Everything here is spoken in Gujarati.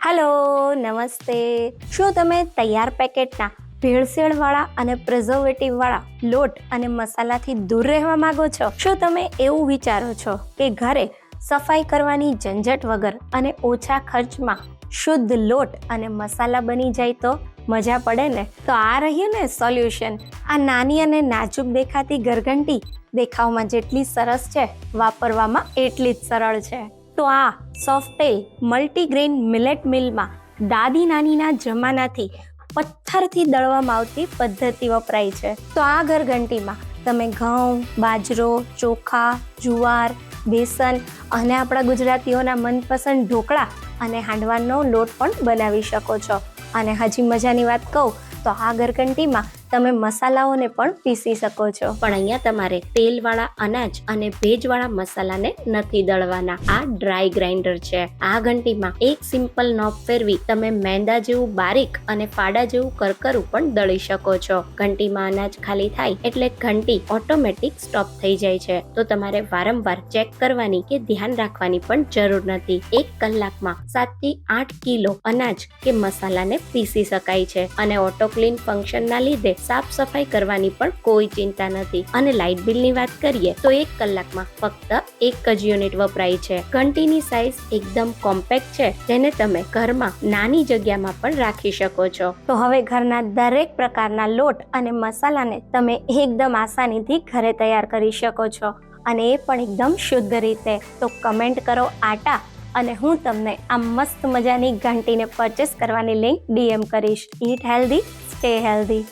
હેલો, નમસ્તે. શું તમે તૈયાર પેકેટના ભેળસેળવાળા અને પ્રિઝર્વેટિવવાળા લોટ અને મસાલાથી દૂર રહેવા માંગો છો? શું તમે એવું વિચારો છો કે ઘરે સફાઈ કરવાની ઝંઝટ વગર અને ઓછા ખર્ચમાં શુદ્ધ લોટ અને મસાલા બની જાય તો મજા પડે ને? તો આ રહ્યું ને સોલ્યુશન. આ નાની અને નાજુક દેખાતી ગરગંટી દેખાવમાં જેટલી સરસ છે, વાપરવામાં એટલી જ સરળ છે. તો આ સોફ્ટેલ મલ્ટીગ્રેન મિલેટ મિલમાં દાદી નાનીના જમાનાથી પથ્થરથી દળવામાં આવતી પદ્ધતિ વપરાય છે. તો આ ઘરઘંટીમાં તમે ઘઉં, બાજરો, ચોખા, જુવાર, બેસન અને આપણા ગુજરાતીઓના મનપસંદ ઢોકળા અને હાંડવાનો લોટ પણ બનાવી શકો છો. અને હજી મજાની વાત કહું તો આ ઘરઘંટીમાં તમે મસાલાઓને પણ પીસી શકો છો. પણ અહીંયા તમારે તેલવાળા અનાજ અને ભેજવાળા મસાલાને નથી દળવાના. આ ડ્રાય ગ્રાઇન્ડર છે. આ ઘંટીમાં એક સિમ્પલ નોબ ફેરવી તમે મેંદા જેવું બારીક અને ફાડા જેવું કરકરું પણ દળી શકો છો. ઘંટીમાં અનાજ ખાલી થાય એટલે ઘંટી ઓટોમેટિક સ્ટોપ થઈ જાય છે. તો તમારે વારંવાર ચેક કરવાની કે ધ્યાન રાખવાની પણ જરૂર નથી. 1 કલાકમાં 7 થી 8 કિલો અનાજ કે મસાલાને પીસી શકાય છે. અને ઓટો ક્લીન ફંક્શનના લીધે સાફ સફાઈ કરવાની પણ કોઈ ચિંતા નથી. અને લાઇટ બિલની વાત કરીએ તો 1 કલાકમાં ફક્ત 1 જ યુનિટ વપરાય છે. ઘંટીની સાઇઝ એકદમ કોમ્પેક્ટ છે, જેને તમે ઘરમાં નાની જગ્યામાં પણ રાખી શકો છો. તો હવે ઘરના દરેક પ્રકારના લોટ અને મસાલાને તમે એકદમ આસાનીથી ઘરે તૈયાર કરી શકો છો, અને એ પણ એકદમ શુદ્ધ રીતે. તો કમેન્ટ કરો આટા અને હું તમને આ મસ્ત મજાની ઘંટીને પરચેસ કરવાની લિંક DM કરીશ. ઈટ હેલ્ધી, સ્ટે હેલ્ધી.